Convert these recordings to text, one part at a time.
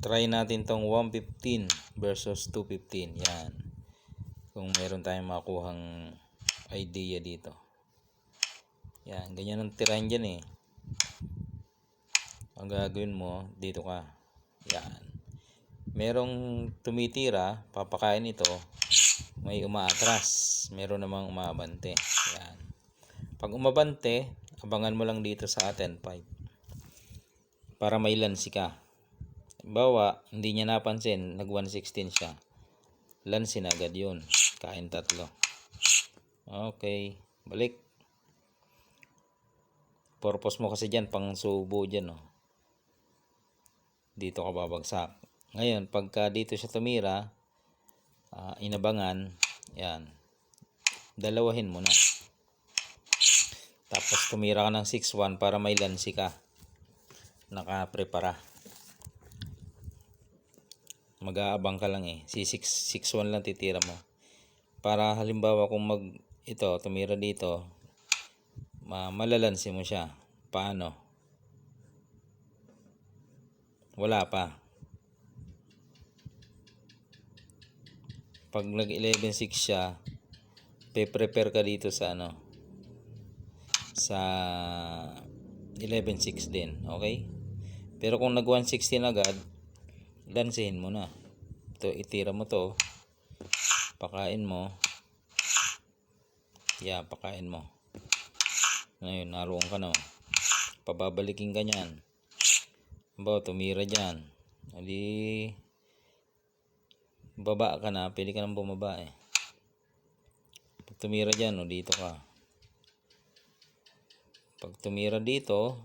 Try natin tong 115 versus 215. Yan. Kung meron tayong makuhang idea dito. Yan. Ganyan ang tirahin dyan eh. Ang gagawin mo, dito ka. Yan. Merong tumitira, papakain ito. May umaatras. Meron namang umabante. Yan. Pag umabante, abangan mo lang dito sa 10-5. Para may lansi ka. Bawa, hindi niya napansin, nag 116 siya. Lansi na agad yun. Kain tatlo. Okay. Balik. Purpose mo kasi dyan, pang subo dyan. Oh. Dito ka babagsak. Ngayon, pagka dito siya tumira, inabangan, yan. Dalawahin mo na. Tapos tumira ka ng 6-1 para may lansi ka. Nakaprepara. Mag-aabang ka lang eh. Si 6-1 lang titira mo. Para halimbawa kung ito tumira dito, malalansi mo siya. Paano? Wala pa. Pag nag 11-6 siya, prepare ka dito sa sa 11-6 din, okay? Pero kung nag 116 agad, lansihin mo na. Ito, itira mo to. Pakain mo. Yeah, pakain mo. Ngayon, naroon ka na. Pababalikin ka niyan. Bawa, tumira dyan. Hindi, baba ka na. Pwede ka nang bumaba eh. Pag tumira dyan, dito ka. Pag tumira dito,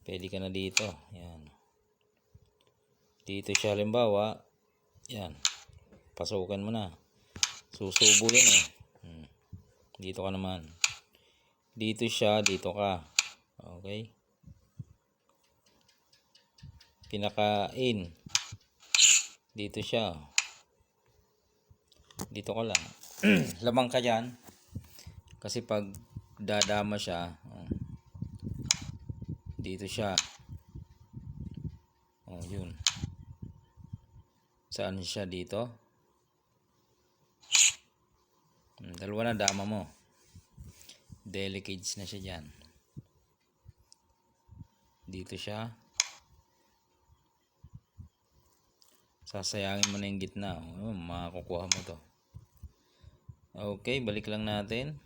pwede ka na dito. Yan. Dito siya halimbawa, yan, pasukan mo na, susubo yan eh. Dito ka naman, dito siya, dito ka, okay, pinakain, dito siya, dito ka lang. Lamang ka dyan, kasi pag dadama siya, dito siya, yun. Saan siya dito? Dalawa na dama mo. Delicates na siya dyan. Dito siya. Sasayangin mo na yung gitna. Makakukuha mo to. Okay, balik lang natin.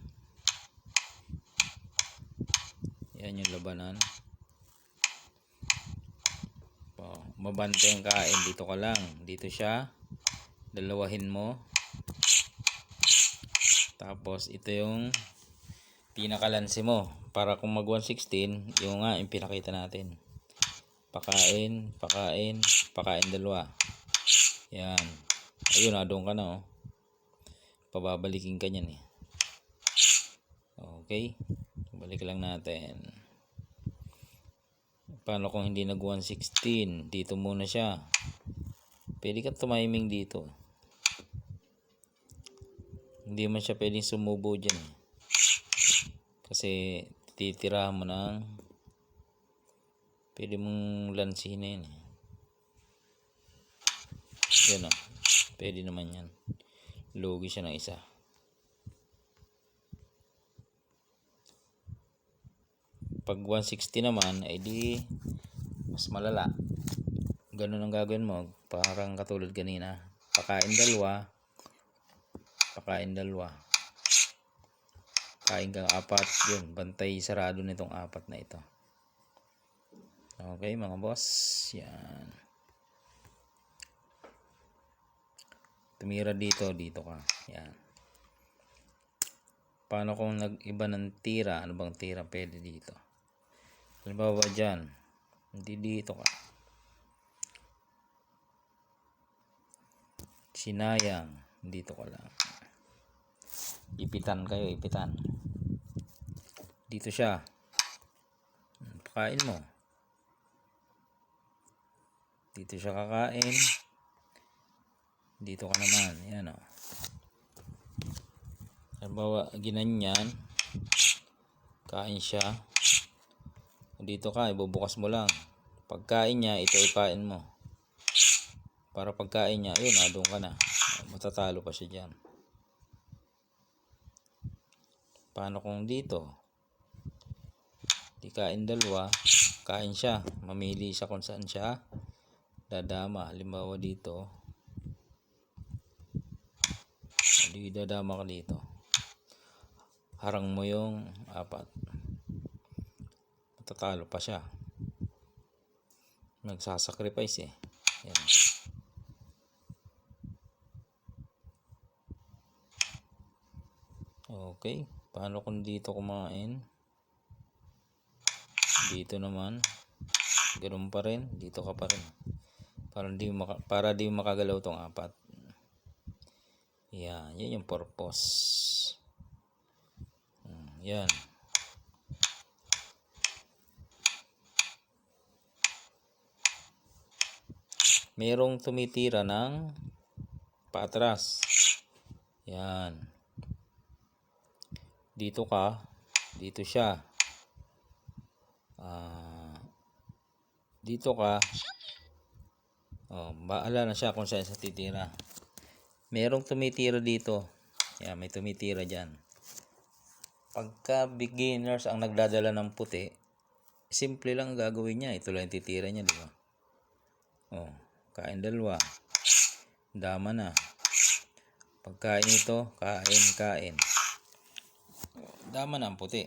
Yan yung labanan. Mabante ang kain, dito ka lang, dito siya, dalawahin mo, tapos ito yung pinakalansi mo para kung mag 116 yung yung pinakita natin, pakain, pakain, pakain dalawa, yan, ayun doon ka na pababalikin ka nyan eh. Okay, balik lang natin. Paano kung hindi nag 116? Dito muna siya. Pwede ka tumiming dito. Hindi man siya pwedeng sumubo dyan. Kasi titirahan mo ng pwede mong lansihin na yun. Yan pwede naman yan. Lugi siya ng isa. Pag 160 naman, ay di mas malala. Ganun ang gagawin mo. Parang katulad kanina. Pakain dalawa. Pakain dalawa. Kain kang 4. Yun. Bantay sarado nitong 4 na ito. Okay mga boss. Yan. Tumira dito. Dito ka. Yan. Paano kung nag-iba ng tira? Ano bang tira pwede dito? Halimbawa dyan, hindi dito ka. Sinayang, dito ka lang. Ipitan kayo, ipitan. Dito siya. Pakain mo. Dito siya kakain. Dito ka naman. Yan Halimbawa, ginanyan. Kain siya. Dito ka, ibubukas mo lang. Pagkain niya, ito ipain mo. Para pagkain niya, ayun, doon ka na. Matatalo pa siya dyan. Paano kung dito? Di kain dalawa, kain siya. Mamili siya kung saan siya dadama. Halimbawa dito. Di dadama ka dito. Harang mo yung 4. Matatalo pa siya. Nagsasacrifice eh. Yan. Okay. Paano kung dito kumain? Dito naman. Ganun pa rin. Dito ka pa rin. Para di makagalaw tong 4. Yan. Yan yung purpose. Yan. Merong tumitira ng paatras. Yan. Dito ka. Dito siya. Dito ka. Baala na siya kung saan sa titira. Merong tumitira dito. Yan, may tumitira dyan. Pagka beginners ang nagdadala ng puti, simple lang gagawin niya. Ito lang yung titira niya, di ba? Kain dalawa. Dama na. Pagkain ito, kain. Dama na ang puti.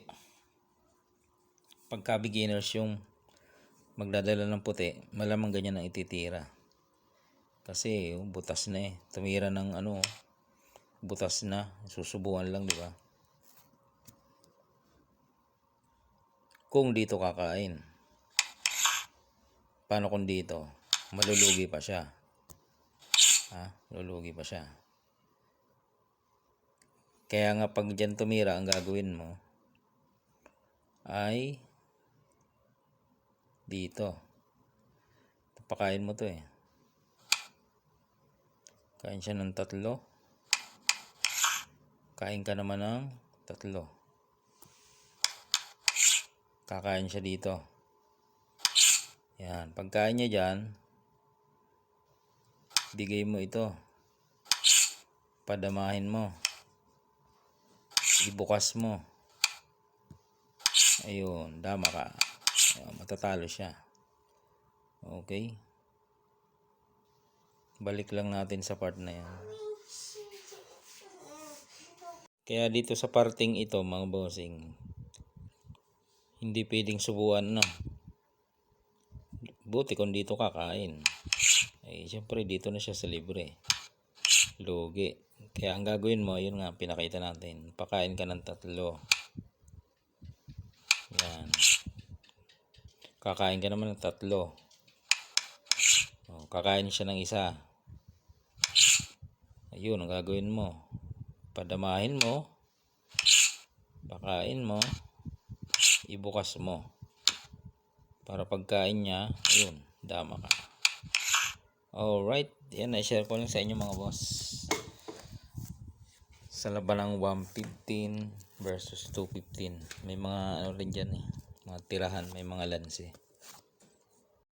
Pagka beginners yung magdadala ng puti, malamang ganyan ang ititira. Kasi butas na eh. Tumira ng butas na. Susubuan lang, di ba? Kung dito kakain. Paano kung dito? Malulugi pa siya. Lulugi pa siya. Kaya nga pag dyan tumira, ang gagawin mo ay dito. Pakain mo to eh. Kain siya ng 3. Kain ka naman ng 3. Kakain siya dito. Yan. Pagkain niya dyan, bigay mo ito. Padamahin mo. Ibukas mo. Ayun. Dama ka. Ayun, matatalo siya. Okay. Balik lang natin sa part na yan. Kaya dito sa parting ito, mga bossing, hindi pwedeng subuan na. Buti kung dito kakain. Siyempre dito na siya sa libre. Lugi. Kaya ang gagawin mo, yun nga, pinakita natin. Pakain ka ng 3. Yan. Kakain ka naman ng 3. Kakain siya ng 1. Ayun, ang gagawin mo. Padamahin mo. Pakain mo. Ibukas mo. Para pagkain niya, ayun, dama ka. Alright, yan, na-share ko lang sa inyo mga boss. Sa laban ng 115 versus 215. May mga rin dyan eh. Mga tirahan, may mga lanse.